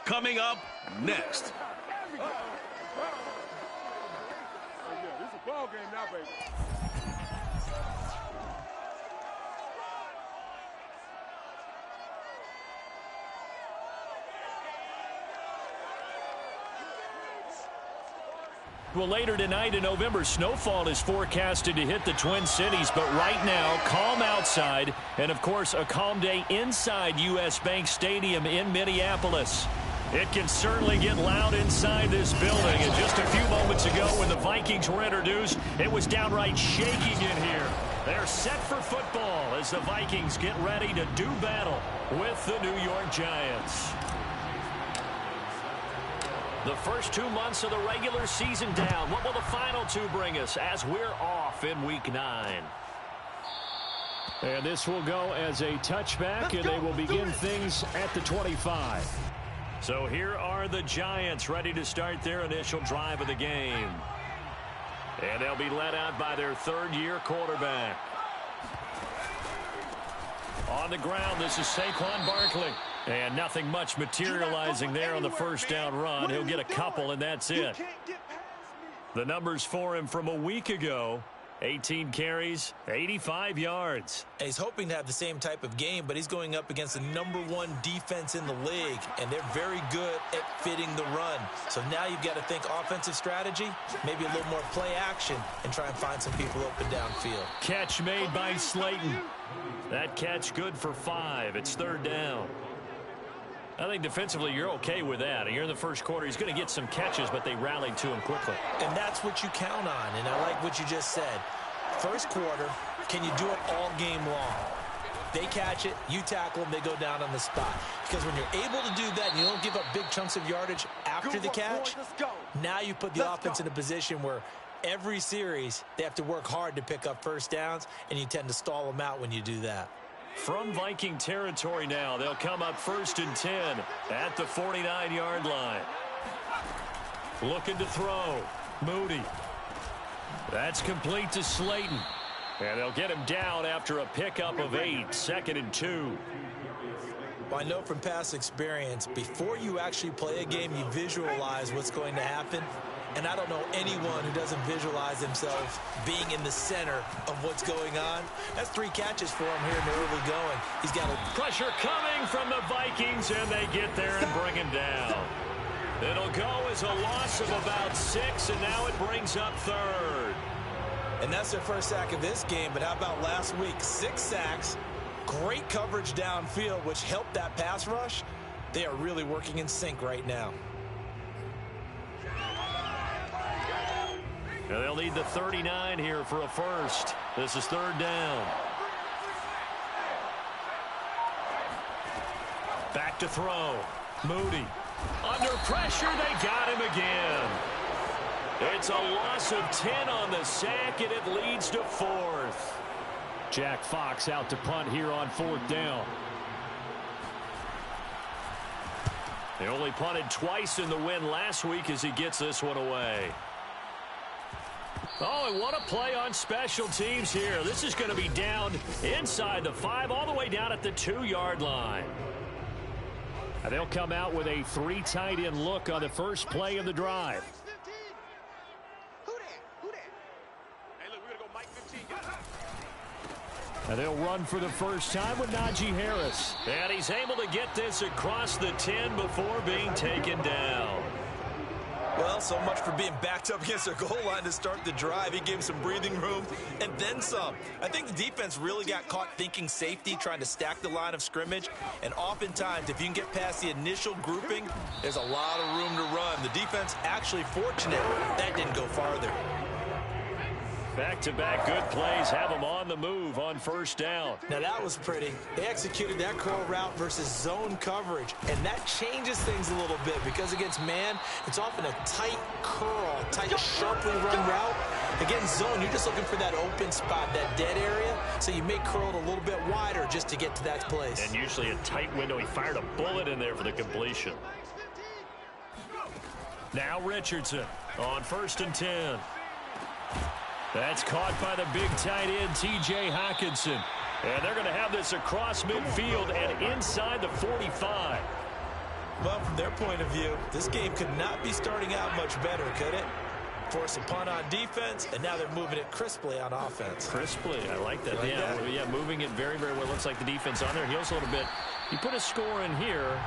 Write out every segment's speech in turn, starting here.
Coming up next. This is a ball game now, baby. Well, later tonight in November, snowfall is forecasted to hit the Twin Cities, but right now, calm outside, and of course, a calm day inside U.S. Bank Stadium in Minneapolis. It can certainly get loud inside this building, and just a few moments ago when the Vikings were introduced, it was downright shaking in here. They're set for football as the Vikings get ready to do battle with the New York Giants. The first 2 months of the regular season down. What will the final two bring us as we're off in Week 9? And this will go as a touchback, and they will begin things at the 25. So here are the Giants ready to start their initial drive of the game. And they'll be led out by their third-year quarterback. On the ground, this is Saquon Barkley. And nothing much materializing there on the first down run. He'll get a couple, and that's it. The numbers for him from a week ago, 18 carries, 85 yards. And he's hoping to have the same type of game, but he's going up against the #1 defense in the league, and they're very good at fitting the run. So now you've got to think offensive strategy, maybe a little more play action, and try and find some people open downfield. Catch made by Slayton. That catch good for 5. It's third down. I think defensively you're okay with that. You're in the first quarter. He's going to get some catches, but they rallied to him quickly. And that's what you count on, and I like what you just said. First quarter, can you do it all game long? They catch it, you tackle them, they go down on the spot. Because when you're able to do that and you don't give up big chunks of yardage after the catch, now you put the offense in a position where every series they have to work hard to pick up first downs, and you tend to stall them out when you do that. From Viking territory now, they'll come up 1st and 10 at the 49-yard line. Looking to throw. Moody. That's complete to Slayton. And they'll get him down after a pickup of 8, 2nd and 2. Well, I know from past experience, before you actually play a game, you visualize what's going to happen. And I don't know anyone who doesn't visualize themselves being in the center of what's going on. That's 3 catches for him here in the early going. He's got a pressure coming from the Vikings, and they get there and bring him down. It'll go as a loss of about 6, and now it brings up 3rd. And that's their first sack of this game, but how about last week? 6 sacks, great coverage downfield, which helped that pass rush. They are really working in sync right now. Now they'll need the 39 here for a first. This is third down. Back to throw. Moody. Under pressure, they got him again. It's a loss of 10 on the sack, and it leads to 4th. Jack Fox out to punt here on 4th down. They only punted twice in the win last week as he gets this one away. Oh, and what a play on special teams here. This is going to be down inside the 5, all the way down at the 2-yard line. And they'll come out with a 3 tight end look on the first play of the drive. And they'll run for the first time with Najee Harris. And he's able to get this across the 10 before being taken down. Well, so much for being backed up against their goal line to start the drive. He gave him some breathing room and then some. I think the defense really got caught thinking safety, trying to stack the line of scrimmage. And oftentimes, if you can get past the initial grouping, there's a lot of room to run. The defense actually fortunate that didn't go farther. Back-to-back good plays have them on the move on first down. Now that was pretty. They executed that curl route versus zone coverage, and that changes things a little bit because against man, it's often a tight curl, tight, sharply run route. Against zone, you're just looking for that open spot, that dead area, so you may curl it a little bit wider just to get to that place. And usually a tight window. He fired a bullet in there for the completion. Now Richardson on 1st and 10. That's caught by the big tight end, T.J. Hockenson. And they're going to have this across midfield and inside the 45. Well, from their point of view, this game could not be starting out much better, could it? Force a punt on defense, and now they're moving it crisply on offense. Crisply, I like that. Like yeah, that. yeah, moving it very, very well. Looks like the defense on their heels a little bit. You put a score in here,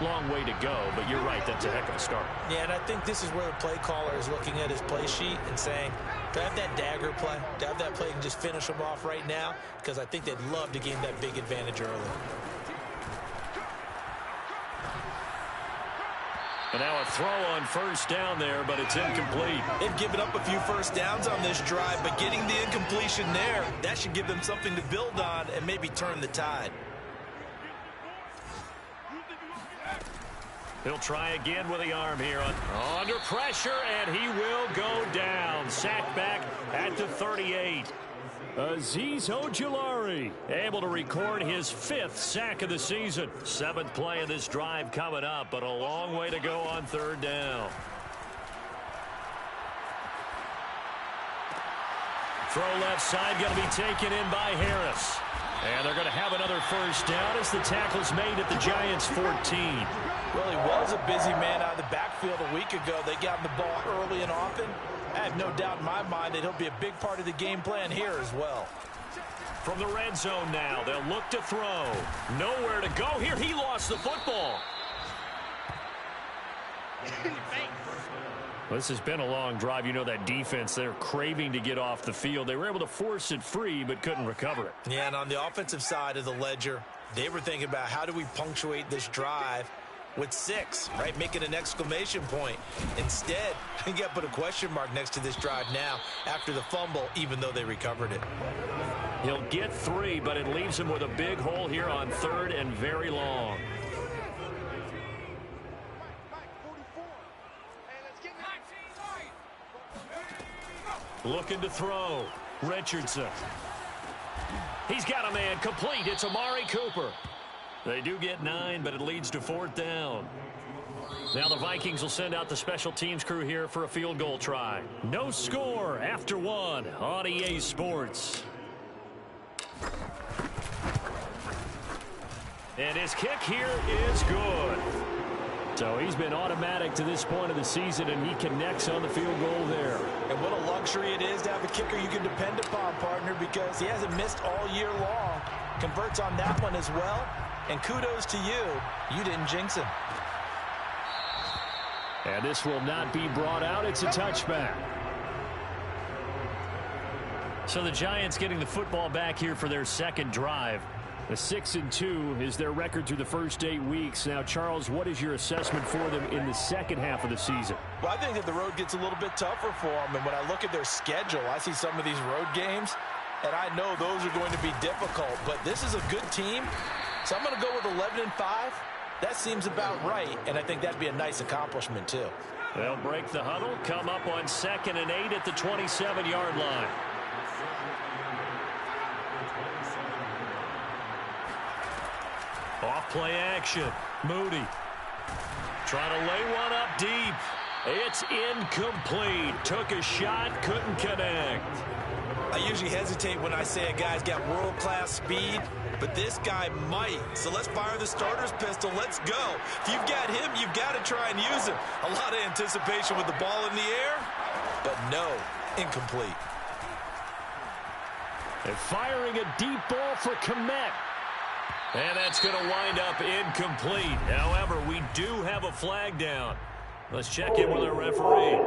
long way to go, but you're right, that's a heck of a start. Yeah, and I think this is where the play caller is looking at his play sheet and saying, to have that dagger play, to have that play and just finish them off right now, because I think they'd love to gain that big advantage early. And now a throw on first down there, but it's incomplete. They've given up a few first downs on this drive, but getting the incompletion there, that should give them something to build on and maybe turn the tide. He'll try again with the arm here. Under pressure, and he will go down. Sacked back at the 38. Azeez Ojulari able to record his 5th sack of the season. 7th play of this drive coming up, but a long way to go on third down. Throw left side going to be taken in by Harris. And they're going to have another first down as the tackle's made at the Giants' 14. Well, he was a busy man out of the backfield a week ago. They got him the ball early and often. I have no doubt in my mind that he'll be a big part of the game plan here as well. From the red zone now, they'll look to throw. Nowhere to go here. He lost the football. This has been a long drive. You know that defense, they're craving to get off the field. They were able to force it free, but couldn't recover it. Yeah, and on the offensive side of the ledger, they were thinking about how do we punctuate this drive with 6, right? Making an exclamation point. Instead, you got to put a question mark next to this drive now after the fumble, even though they recovered it. He'll get 3, but it leaves him with a big hole here on 3rd and very long. Looking to throw. Richardson. He's got a man complete. It's Amari Cooper. They do get 9, but it leads to 4th down. Now the Vikings will send out the special teams crew here for a field goal try. No score after 1 on EA Sports. And his kick here is good. So he's been automatic to this point of the season, and he connects on the field goal there. And what a luxury it is to have a kicker you can depend upon, partner, because he hasn't missed all year long. Converts on that one as well. And kudos to you. You didn't jinx him. And this will not be brought out. It's a touchback. So the Giants getting the football back here for their second drive. The 6-2 is their record through the first 8 weeks. Now, Charles, what is your assessment for them in the second half of the season? Well, I think that the road gets a little bit tougher for them. And when I look at their schedule, I see some of these road games, and I know those are going to be difficult. But this is a good team, so I'm going to go with 11-5. That seems about right, and I think that'd be a nice accomplishment, too. They'll break the huddle, come up on 2nd and 8 at the 27-yard line. Off play action. Moody trying to lay one up deep. It's incomplete. Took a shot, couldn't connect. I usually hesitate when I say a guy's got world-class speed, but this guy might. So let's fire the starter's pistol. Let's go. If you've got him, you've got to try and use him. A lot of anticipation with the ball in the air, but no, incomplete. And firing a deep ball for Kmet. And that's going to wind up incomplete. However, we do have a flag down. Let's check in with our referee.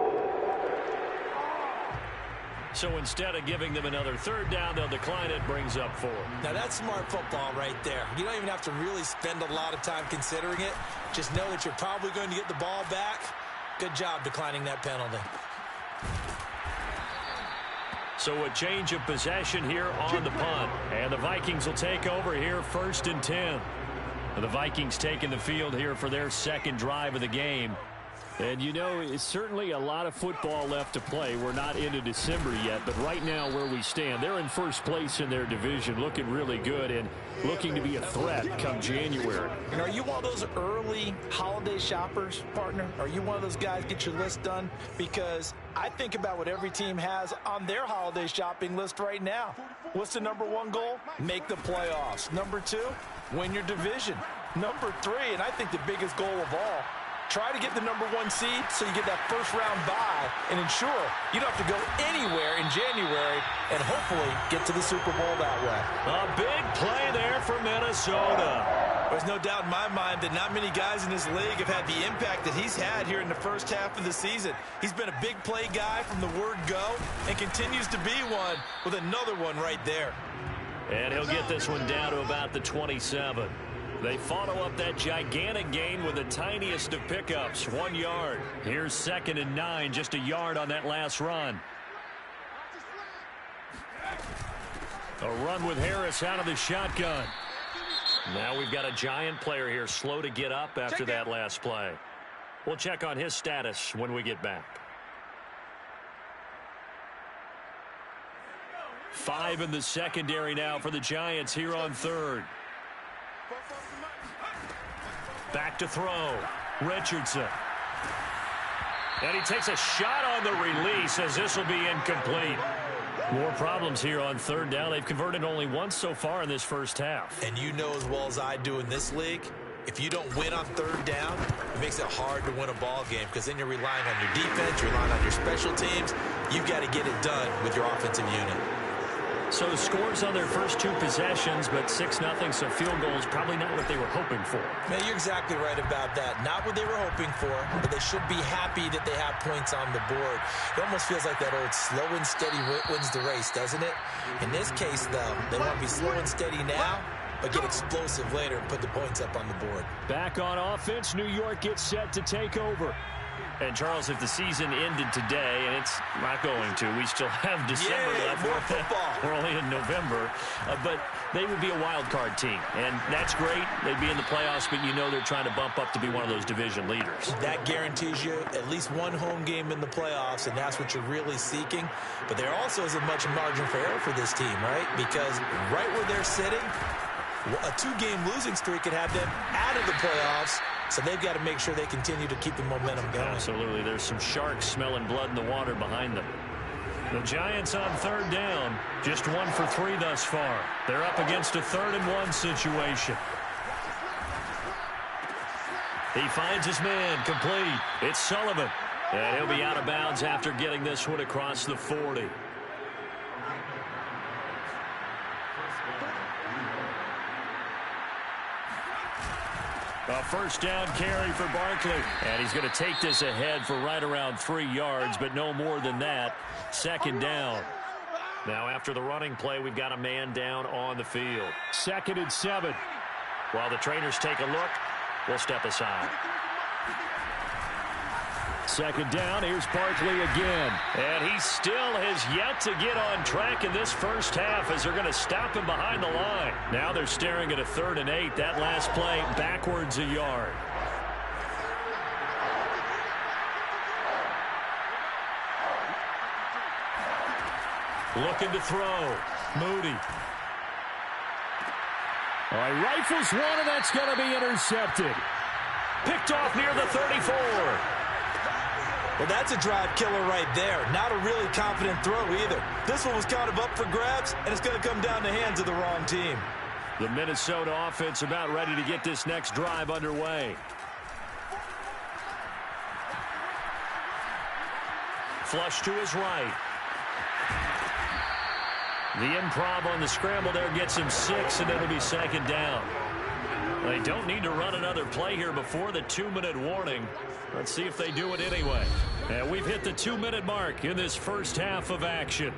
So instead of giving them another 3rd down, they'll decline it, brings up 4. Now that's smart football right there. You don't even have to really spend a lot of time considering it. Just know that you're probably going to get the ball back. Good job declining that penalty. So a change of possession here on the punt. And the Vikings will take over here 1st and 10. The Vikings taking the field here for their second drive of the game. And, you know, it's certainly a lot of football left to play. We're not into December yet, but right now where we stand, they're in first place in their division, looking really good and looking to be a threat come January. And are you one of those early holiday shoppers, partner? Are you one of those guys get your list done? Because I think about what every team has on their holiday shopping list right now. What's the #1 goal? Make the playoffs. #2, win your division. Number 3, and I think the biggest goal of all, try to get the number 1 seed so you get that first-round bye and ensure you don't have to go anywhere in January and hopefully get to the Super Bowl that way. A big play there for Minnesota. There's no doubt in my mind that not many guys in this league have had the impact that he's had here in the first half of the season. He's been a big play guy from the word go and continues to be one with another one right there. And he'll get this one down to about the 27. They follow up that gigantic gain with the tiniest of pickups, 1 yard. Here's 2nd and 9, just a yard on that last run. A run with Harris out of the shotgun. Now we've got a giant player here, slow to get up after that last play. We'll check on his status when we get back. 5 in the secondary now for the Giants here on 3rd. Back to throw. Richardson. And he takes a shot on the release as this will be incomplete. More problems here on 3rd down. They've converted only once so far in this first half. And you know as well as I do in this league, if you don't win on 3rd down, it makes it hard to win a ball game because then you're relying on your defense, you're relying on your special teams. You've got to get it done with your offensive unit. So scores on their first 2 possessions, but 6-0, so field goal is probably not what they were hoping for. Man, you're exactly right about that. Not what they were hoping for, but they should be happy that they have points on the board. It almost feels like that old slow and steady wins the race, doesn't it? In this case, though, they want to be slow and steady now, but get explosive later and put the points up on the board. Back on offense, New York gets set to take over. And, Charles, if the season ended today, and it's not going to, we still have December left. More football. We're only in November. But they would be a wild card team. And that's great. They'd be in the playoffs, but you know they're trying to bump up to be one of those division leaders. That guarantees you at least 1 home game in the playoffs, and that's what you're really seeking. But there also isn't much margin for error for this team, right? Because right where they're sitting, a 2-game losing streak could have them out of the playoffs. So they've got to make sure they continue to keep the momentum going. Absolutely. There's some sharks smelling blood in the water behind them. The Giants on 3rd down. Just 1 for 3 thus far. They're up against a 3rd and 1 situation. He finds his man complete. It's Sullivan. And he'll be out of bounds after getting this one across the 40. A first down carry for Barkley. And he's going to take this ahead for right around 3 yards, but no more than that. 2nd down. Now after the running play, we've got a man down on the field. 2nd and 7. While the trainers take a look, we'll step aside. 2nd down, here's Barkley again. And he still has yet to get on track in this first half as they're going to stop him behind the line. Now they're staring at a 3rd and 8. That last play backwards a yard. Looking to throw. Moody. All right, rifles one, and that's going to be intercepted. Picked off near the 34. Well, that's a drive killer right there. Not a really confident throw either. This one was kind of up for grabs, and it's going to come down the hands of the wrong team. The Minnesota offense about ready to get this next drive underway. Flush to his right. The improv on the scramble there gets him 6, and it'll be 2nd down. They don't need to run another play here before the 2-minute warning. Let's see if they do it anyway. And we've hit the 2-minute mark in this first half of action.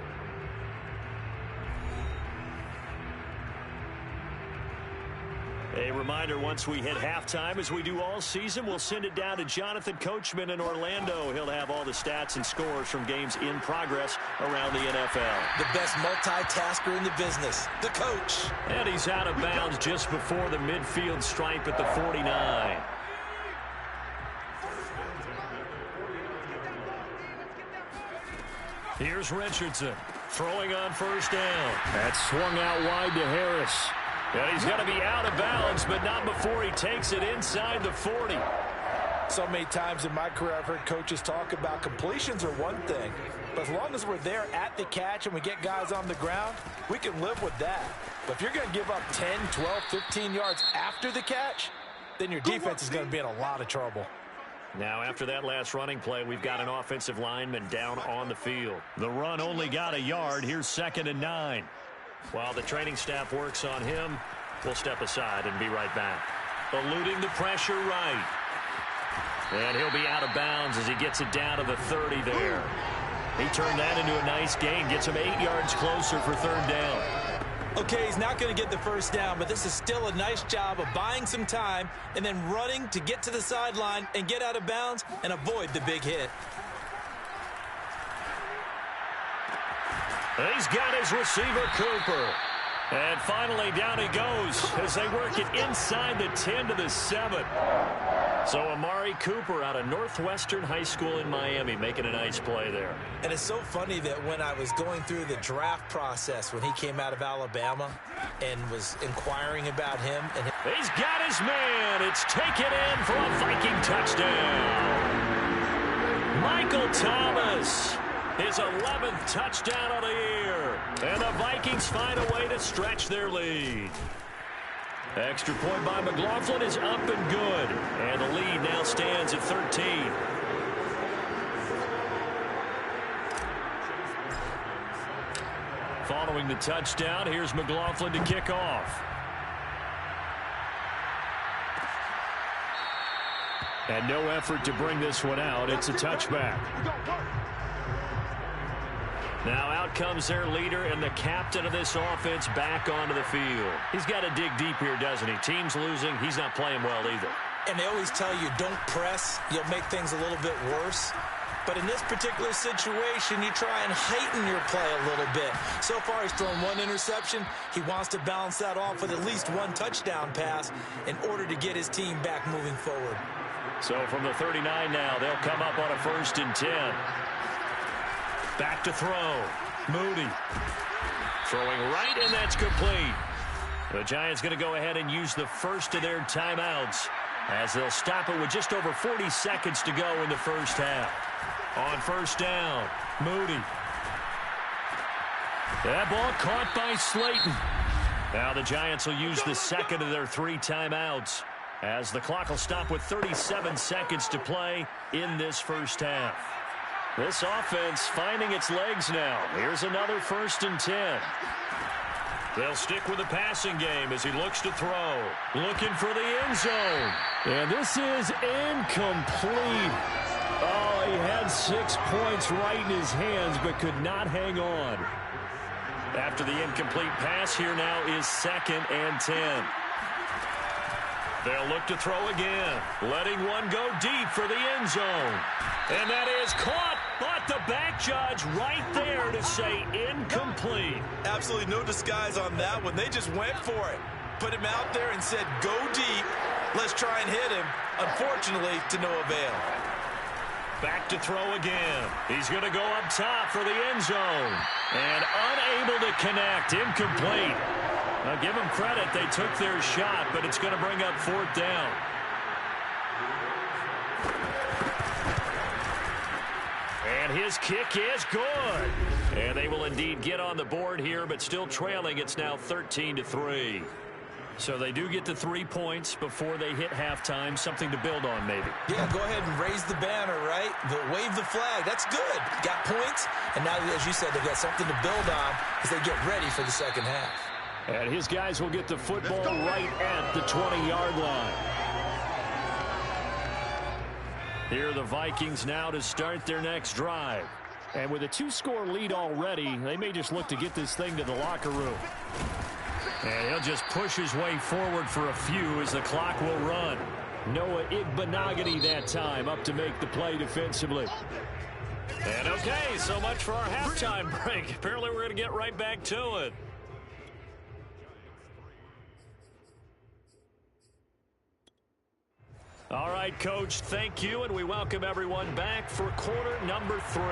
A reminder, once we hit halftime, as we do all season, we'll send it down to Jonathan Coachman in Orlando. He'll have all the stats and scores from games in progress around the NFL. The best multitasker in the business, the coach. And he's out of bounds just before the midfield stripe at the 49. Here's Richardson throwing on first down. That's swung out wide to Harris. And he's going to be out of bounds, but not before he takes it inside the 40. So many times in my career I've heard coaches talk about completions are one thing, but as long as we're there at the catch and we get guys on the ground, we can live with that. But if you're going to give up 10, 12, 15 yards after the catch, then your defense is going to be in a lot of trouble. Now, after that last running play, we've got an offensive lineman down on the field. The run only got a yard. Here's 2nd and 9. While the training staff works on him, we'll step aside and be right back. Eluding the pressure right. And he'll be out of bounds as he gets it down to the 30 there. He turned that into a nice gain, gets him 8 yards closer for 3rd down. Okay, he's not going to get the first down, but this is still a nice job of buying some time and then running to get to the sideline and get out of bounds and avoid the big hit. He's got his receiver, Cooper. And finally, down he goes as they work it inside the 10 to the 7. So Amari Cooper out of Northwestern High School in Miami making a nice play there. And it's so funny that when I was going through the draft process when he came out of Alabama and was inquiring about him. And he's got his man. It's taken in for a Viking touchdown. Michael Thomas. His 11th touchdown of the year. And the Vikings find a way to stretch their lead. Extra point by McLaughlin is up and good. And the lead now stands at 13. Following the touchdown, here's McLaughlin to kick off. And no effort to bring this one out. It's a touchback. Now out comes their leader and the captain of this offense back onto the field. He's got to dig deep here, doesn't he? Team's losing. He's not playing well either. And they always tell you, don't press. You'll make things a little bit worse. But in this particular situation, you try and heighten your play a little bit. So far, he's thrown 1 interception. He wants to balance that off with at least 1 touchdown pass in order to get his team back moving forward. So from the 39 now, they'll come up on a 1st and 10. Back to throw. Moody. Throwing right, and that's complete. The Giants going to go ahead and use the first of their timeouts as they'll stop it with just over 40 seconds to go in the first half. On 1st down, Moody. That ball caught by Slayton. Now the Giants will use the second of their 3 timeouts as the clock will stop with 37 seconds to play in this first half. This offense finding its legs now. Here's another 1st and 10. They'll stick with the passing game as he looks to throw. Looking for the end zone. And this is incomplete. Oh, he had 6 points right in his hands but could not hang on. After the incomplete pass, here now is 2nd and 10. They'll look to throw again. Letting one go deep for the end zone. And that is caught, but the back judge right there to say incomplete. Absolutely no disguise on that one. They just went for it. Put him out there and said, go deep. Let's try and hit him. Unfortunately, to no avail. Back to throw again. He's going to go up top for the end zone. And unable to connect. Incomplete. Now give them credit. They took their shot, but it's going to bring up 4th down. And his kick is good. And they will indeed get on the board here, but still trailing. It's now 13-3. So they do get the 3 points before they hit halftime. Something to build on, maybe. Yeah, go ahead and raise the banner, right? Wave the flag. That's good. Got points. And now, as you said, they've got something to build on as they get ready for the second half. And his guys will get the football right at the 20-yard line. Here are the Vikings now to start their next drive. And with a 2-score lead already, they may just look to get this thing to the locker room. And he'll just push his way forward for a few as the clock will run. Noah Igbenogany that time up to make the play defensively. And okay, so much for our halftime break. Apparently we're going to get right back to it. All right, Coach, thank you, and we welcome everyone back for quarter number 3.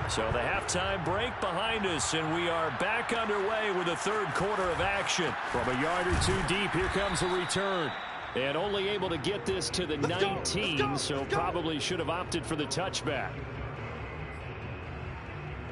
So the halftime break behind us, and we are back underway with the 3rd quarter of action. From a yard or 2 deep, here comes a return. And only able to get this to the 19, so probably should have opted for the touchback.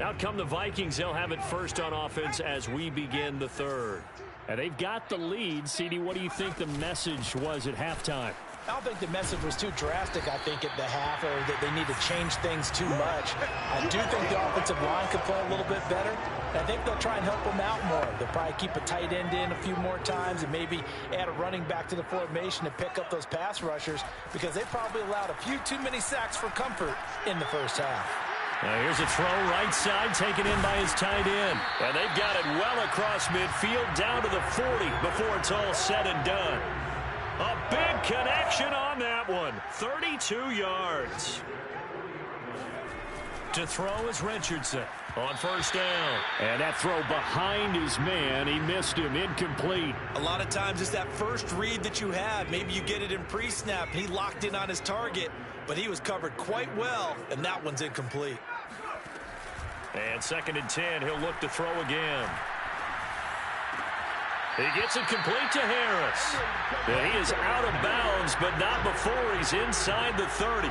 Out come the Vikings. They'll have it first on offense as we begin the 3rd. And they've got the lead. CD, what do you think the message was at halftime? I don't think the message was too drastic, I think, at the half, or that they need to change things too much. I do think the offensive line could play a little bit better. And I think they'll try and help them out more. They'll probably keep a tight end in a few more times and maybe add a running back to the formation to pick up those pass rushers, because they probably allowed a few too many sacks for comfort in the first half. Now here's a throw right side taken in by his tight end. And they've got it well across midfield down to the 40 before it's all said and done. A big connection on that one. 32 yards. To throw is Richardson on first down. And that throw behind his man. He missed him. Incomplete. A lot of times it's that first read that you have. Maybe you get it in pre-snap. He locked in on his target, but he was covered quite well, and that one's incomplete. And 2nd and 10. He'll look to throw again. He gets it complete to Harris. And he is out of bounds, but not before he's inside the 30.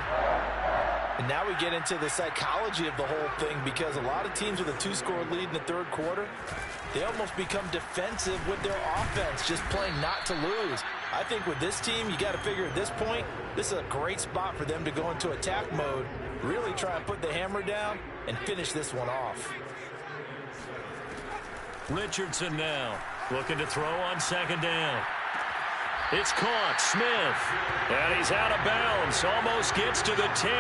And now we get into the psychology of the whole thing, because a lot of teams with a 2-score lead in the third quarter, they almost become defensive with their offense, just playing not to lose. I think with this team, you got to figure at this point, this is a great spot for them to go into attack mode, really try and put the hammer down and finish this one off. Richardson now looking to throw on 2nd down. It's caught. Smith. And he's out of bounds. Almost gets to the 10.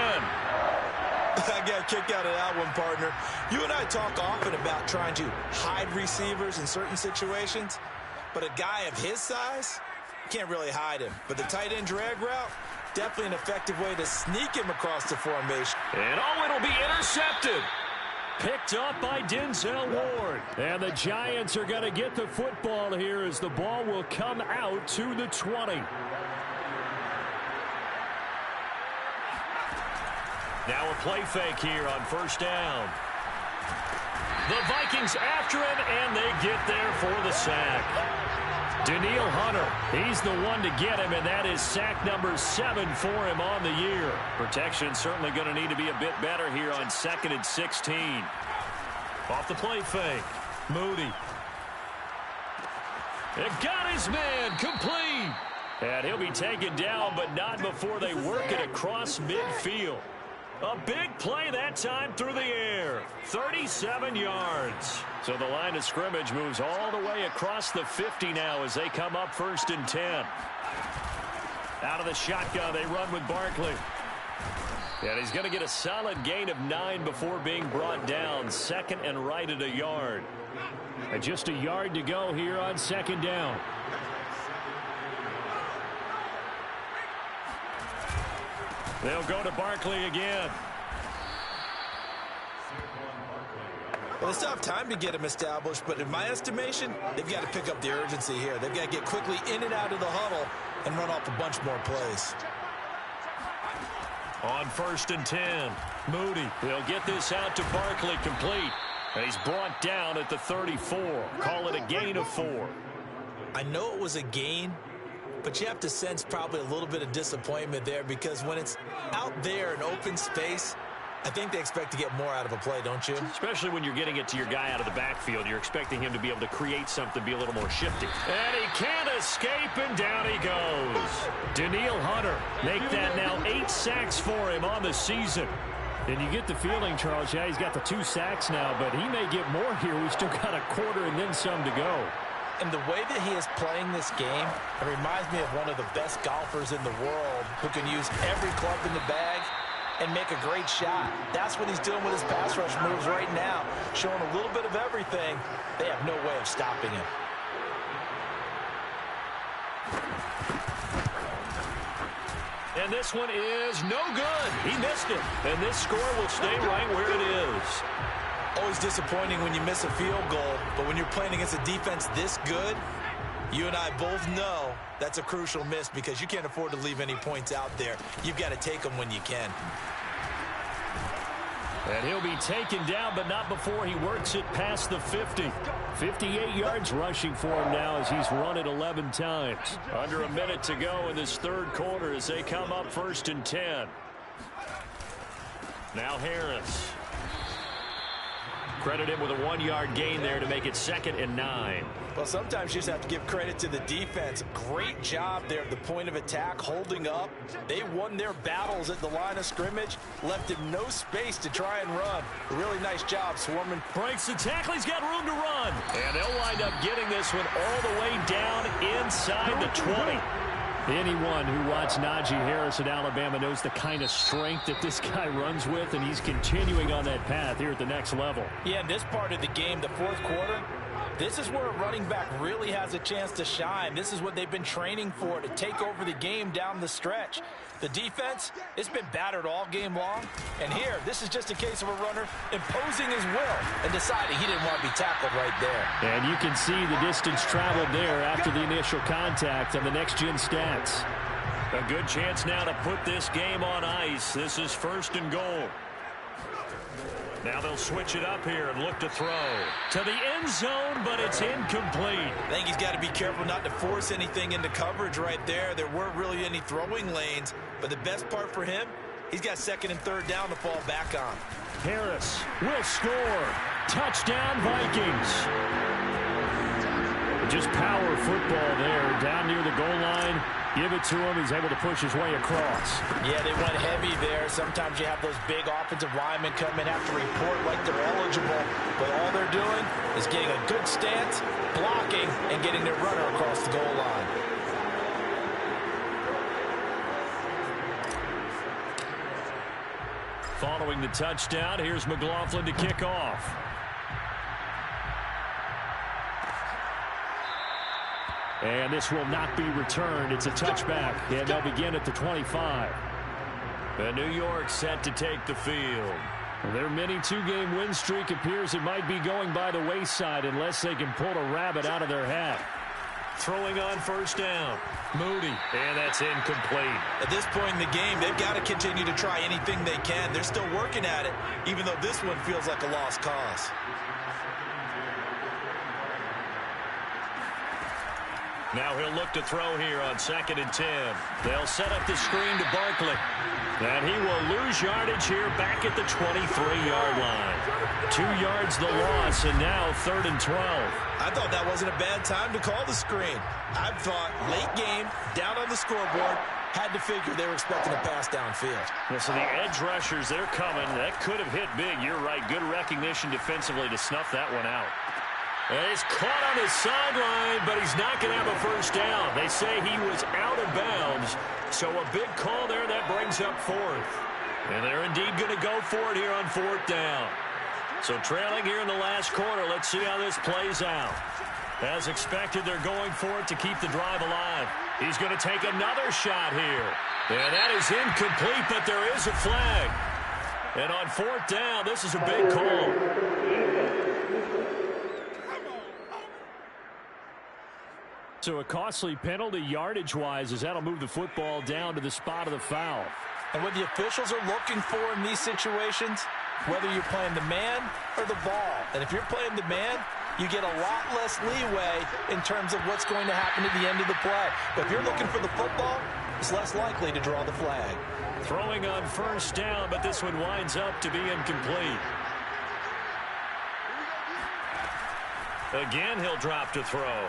I got kicked out of that one, partner. You and I talk often about trying to hide receivers in certain situations, but a guy of his size, can't really hide him. But the tight end drag route, definitely an effective way to sneak him across the formation. And it'll be intercepted. Picked up by Denzel Ward. And the Giants are going to get the football here as the ball will come out to the 20. Now a play fake here on first down. The Vikings after him, and they get there for the sack. Daniil Hunter, he's the one to get him, and that is sack number 7 for him on the year. Protection certainly going to need to be a bit better here on 2nd and 16. Off the play fake, Moody. It got his man complete. And he'll be taken down, but not before they work it across midfield. A big play that time through the air. 37 yards. So the line of scrimmage moves all the way across the 50 now as they come up 1st and 10. Out of the shotgun, they run with Barkley. And he's going to get a solid gain of 9 before being brought down. 2nd and right at a yard. And just a yard to go here on 2nd down. They'll go to Barkley again. Well, they still have time to get him established, but in my estimation, they've got to pick up the urgency here. They've got to get quickly in and out of the huddle and run off a bunch more plays. On 1st and 10, Moody. They'll get this out to Barkley complete. And he's brought down at the 34. Call it a gain of 4. I know it was a gain, but you have to sense probably a little bit of disappointment there, because when it's out there in open space, I think they expect to get more out of a play, don't you? Especially when you're getting it to your guy out of the backfield. You're expecting him to be able to create something, be a little more shifty. And he can't escape, and down he goes. Daniil Hunter, make that now 8 sacks for him on the season. And you get the feeling, Charles, yeah, he's got the 2 sacks now, but he may get more here. We've still got a quarter and then some to go. And the way that he is playing this game, it reminds me of one of the best golfers in the world who can use every club in the bag and make a great shot. That's what he's doing with his pass rush moves right now, showing a little bit of everything. They have no way of stopping him. And this one is no good. He missed it. And this score will stay right where it is. Always disappointing when you miss a field goal, but when you're playing against a defense this good, you and I both know that's a crucial miss, because you can't afford to leave any points out there. You've got to take them when you can. And he'll be taken down, but not before he works it past the 50. 58 yards rushing for him now as he's run it 11 times. Under a minute to go in this third quarter as they come up 1st and 10. Now Harris. Credit him with a 1-yard gain there to make it 2nd and 9. Well, sometimes you just have to give credit to the defense. Great job there at the point of attack, holding up. They won their battles at the line of scrimmage, left him no space to try and run. Really nice job, Swarman. Breaks the tackle. He's got room to run. And they'll wind up getting this one all the way down inside the 20. Anyone who watched Najee Harris at Alabama knows the kind of strength that this guy runs with, and he's continuing on that path here at the next level. Yeah, in this part of the game, the fourth quarter, this is where a running back really has a chance to shine. This is what they've been training for, to take over the game down the stretch. The defense, it's been battered all game long. And here, this is just a case of a runner imposing his will and deciding he didn't want to be tackled right there. And you can see the distance traveled there after the initial contact on the next-gen stats. A good chance now to put this game on ice. This is 1st and goal. Now they'll switch it up here and look to throw to the end zone, but it's incomplete. I think he's got to be careful not to force anything into coverage right there. There weren't really any throwing lanes, but the best part for him, he's got 2nd and 3rd down to fall back on. Harris will score. Touchdown, Vikings. Just power football there, down near the goal line. Give it to him. He's able to push his way across. Yeah, they went heavy there. Sometimes you have those big offensive linemen come in, have to report like they're eligible. But all they're doing is getting a good stance, blocking, and getting their runner across the goal line. Following the touchdown, here's McLaughlin to kick off. And this will not be returned. It's a touchback, and they'll begin at the 25. And New York set to take the field. Their mini 2-game win streak appears it might be going by the wayside unless they can pull a rabbit out of their hat. Throwing on 1st down. Moody, and that's incomplete. At this point in the game, they've got to continue to try anything they can. They're still working at it, even though this one feels like a lost cause. Now he'll look to throw here on 2nd and 10. They'll set up the screen to Barkley. And he will lose yardage here back at the 23-yard line. 2 yards the loss, and now 3rd and 12. I thought that wasn't a bad time to call the screen. I thought late game, down on the scoreboard, had to figure they were expecting a pass downfield. Well, so the edge rushers, they're coming. That could have hit big. You're right. Good recognition defensively to snuff that one out. And he's caught on his sideline, but he's not going to have a 1st down. They say he was out of bounds, so a big call there that brings up 4th. And they're indeed going to go for it here on 4th down. So trailing here in the last quarter, let's see how this plays out. As expected, they're going for it to keep the drive alive. He's going to take another shot here. And that is incomplete, but there is a flag. And on 4th down, this is a big call. So a costly penalty yardage-wise as that'll move the football down to the spot of the foul. And what the officials are looking for in these situations, whether you're playing the man or the ball. And if you're playing the man, you get a lot less leeway in terms of what's going to happen at the end of the play. But if you're looking for the football, it's less likely to draw the flag. Throwing on 1st down, but this one winds up to be incomplete. Again, he'll drop to throw.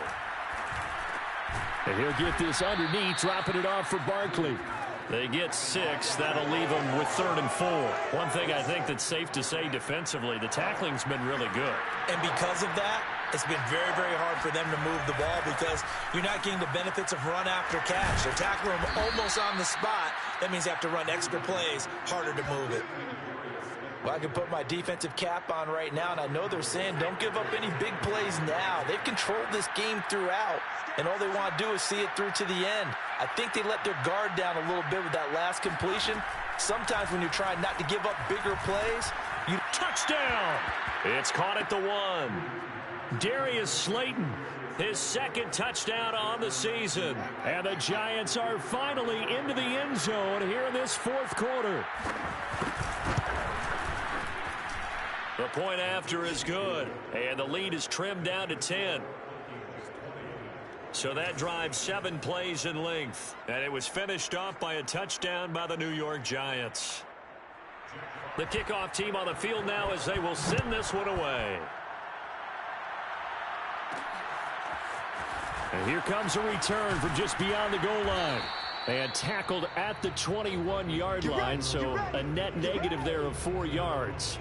And he'll get this underneath, dropping it off for Barkley. They get 6. That'll leave them with 3rd and 4. One thing I think that's safe to say defensively, the tackling's been really good. And because of that, it's been very, very hard for them to move the ball because you're not getting the benefits of run after catch. They're tackling them almost on the spot. That means they have to run extra plays, harder to move it. Well, I can put my defensive cap on right now, and I know they're saying don't give up any big plays now. They've controlled this game throughout, and all they want to do is see it through to the end. I think they let their guard down a little bit with that last completion. Sometimes when you're trying not to give up bigger plays, you... Touchdown! It's caught at the 1. Darius Slayton, his 2nd touchdown on the season. And the Giants are finally into the end zone here in this 4th quarter. The point after is good, and the lead is trimmed down to 10. So that drives 7 plays in length, and it was finished off by a touchdown by the New York Giants. The kickoff team on the field now as they will send this one away. And here comes a return from just beyond the goal line. And tackled at the 21-yard line, so a net negative there of 4 yards.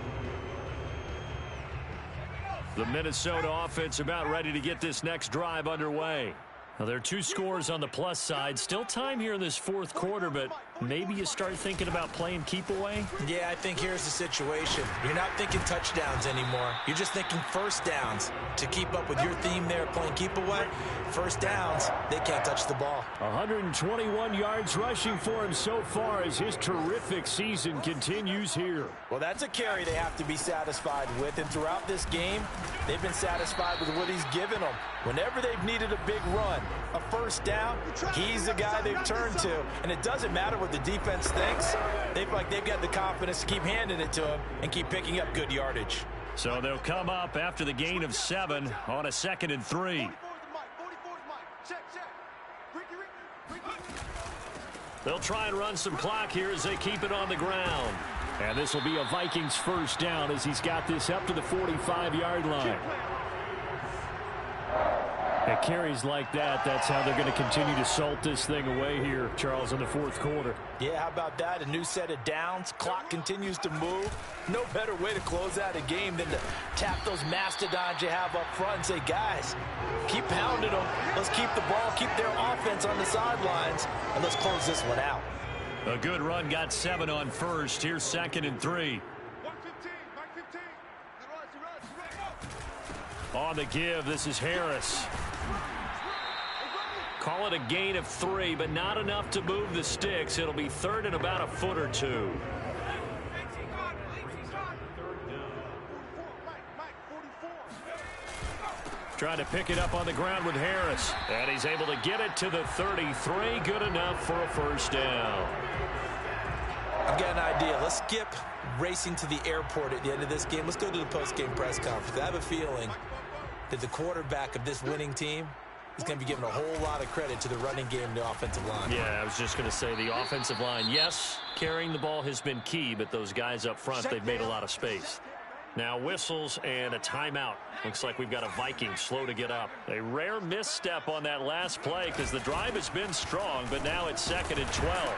The Minnesota offense about ready to get this next drive underway. Now, there are 2 scores on the plus side. Still time here in this fourth quarter, but maybe you start thinking about playing keep away? Yeah, I think here's the situation. You're not thinking touchdowns anymore. You're just thinking first downs. To keep up with your theme there, playing keep away, first downs, they can't touch the ball. 121 yards rushing for him so far as his terrific season continues here. Well, that's a carry they have to be satisfied with, and throughout this game, they've been satisfied with what he's given them. Whenever they've needed a big run, a first down, he's the guy they've turned to. And it doesn't matter what the defense thinks. They feel like they've got the confidence to keep handing it to him and keep picking up good yardage. So they'll come up after the gain of 7 on a 2nd and 3. They'll try and run some clock here as they keep it on the ground. And this will be a Vikings first down as he's got this up to the 45-yard line. At carries like that, that's how they're going to continue to salt this thing away here, Charles, in the fourth quarter. Yeah, how about that? A new set of downs. Clock continues to move. No better way to close out a game than to tap those mastodons you have up front and say, guys, keep pounding them. Let's keep the ball, keep their offense on the sidelines, and let's close this one out. A good run got 7 on first. Here's 2nd and 3. On the give, this is Harris. Call it a gain of 3, but not enough to move the sticks. It'll be 3rd and about a foot or 2. Trying to pick it up on the ground with Harris. And he's able to get it to the 33. Good enough for a first down. I've got an idea. Let's skip racing to the airport at the end of this game. Let's go to the post-game press conference. I have a feeling that the quarterback of this winning team is going to be giving a whole lot of credit to the running game and the offensive line. Yeah, I was just going to say the offensive line. Yes, carrying the ball has been key, but those guys up front, they've made a lot of space. Now whistles and a timeout. Looks like we've got a Viking slow to get up. A rare misstep on that last play because the drive has been strong, but now it's 2nd and 12.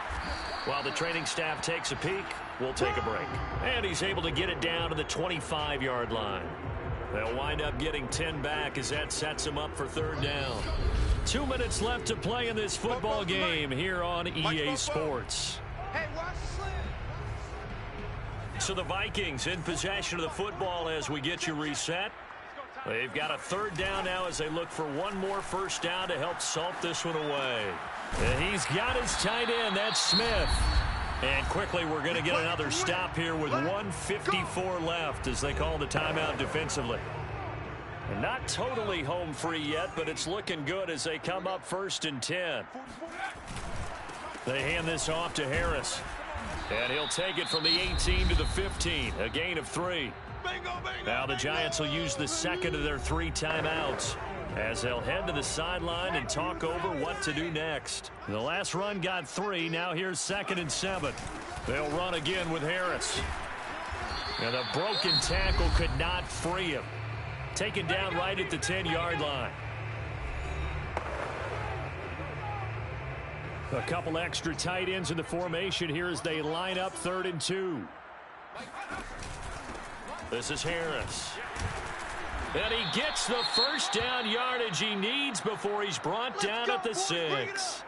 While the training staff takes a peek, we'll take a break. And he's able to get it down to the 25-yard line. They'll wind up getting 10 back as that sets him up for 3rd down. 2 minutes left to play in this football game here on EA Sports. So the Vikings in possession of the football as we get you reset. They've got a 3rd down now as they look for one more first down to help salt this one away. And he's got his tight end. That's Smith. And quickly we're going to get another stop here with 1:54 left as they call the timeout defensively. And not totally home free yet, but it's looking good as they come up 1st and 10. They hand this off to Harris. And he'll take it from the 18 to the 15, a gain of 3. Now the Giants will use the 2nd of their 3 timeouts as they'll head to the sideline and talk over what to do next. The last run got 3. Now here's 2nd and 7. They'll run again with Harris. And the broken tackle could not free him. Taken down right at the 10-yard line. A couple extra tight ends in the formation here as they line up 3rd and 2. This is Harris. And he gets the first down yardage he needs before he's brought down at the 6.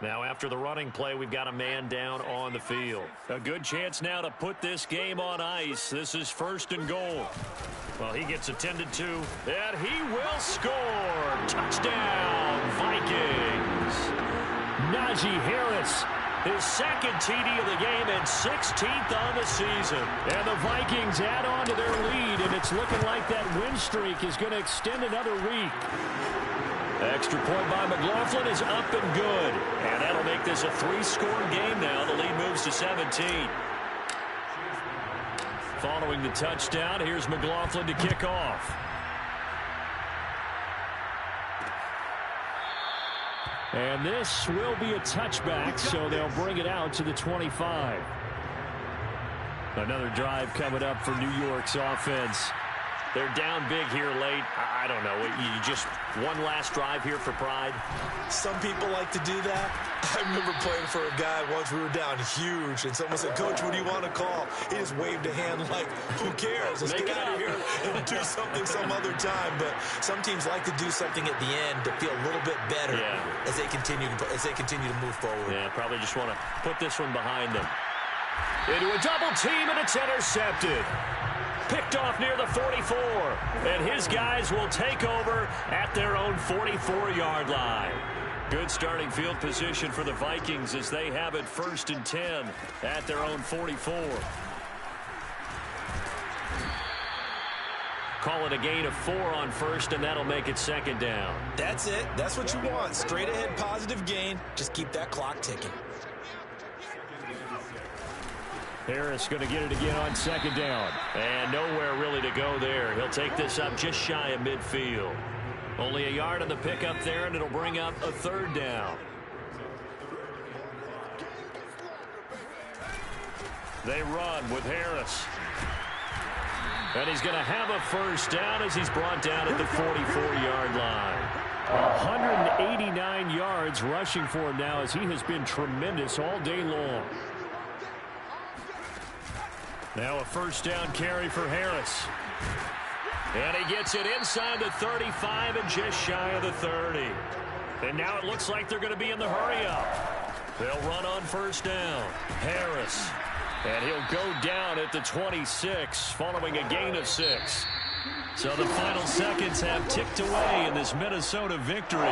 Now after the running play, we've got a man down on the field. A good chance now to put this game on ice. This is 1st and goal. Well, he gets attended to, and he will score. Touchdown, Vikings. Najee Harris, his 2nd TD of the game and 16th on the season. And the Vikings add on to their lead, and it's looking like that win streak is going to extend another week. Extra point by McLaughlin is up and good. And that'll make this a 3-score game now. The lead moves to 17. Following the touchdown, here's McLaughlin to kick off. And this will be a touchback, so they'll bring it out to the 25. Another drive coming up for New York's offense. They're down big here late. I don't know. You just one last drive here for pride? Some people like to do that. I remember playing for a guy once. We were down huge, and someone said, "Coach, what do you want to call?" He just waved a hand like, who cares? Let's get out of here and do something some other time. But some teams like to do something at the end to feel a little bit better as they continue to move forward. Yeah, probably just want to put this one behind them. Into a double team, and it's intercepted. Picked off near the 44, and his guys will take over at their own 44-yard line. Good starting field position for the Vikings as they have it 1st and 10 at their own 44. Call it a gain of 4 on 1st, and that'll make it 2nd down. That's it. That's what you want. Straight ahead positive gain. Just keep that clock ticking. Harris going to get it again on 2nd down. And nowhere really to go there. He'll take this up just shy of midfield. Only a yard on the pickup there, and it'll bring up a 3rd down. They run with Harris. And he's going to have a 1st down as he's brought down at the 44-yard line. 189 yards rushing for him now as he has been tremendous all day long. Now a 1st down carry for Harris. And he gets it inside the 35 and just shy of the 30. And now it looks like they're going to be in the hurry-up. They'll run on 1st down. Harris. And he'll go down at the 26 following a gain of 6. So the final seconds have ticked away in this Minnesota victory.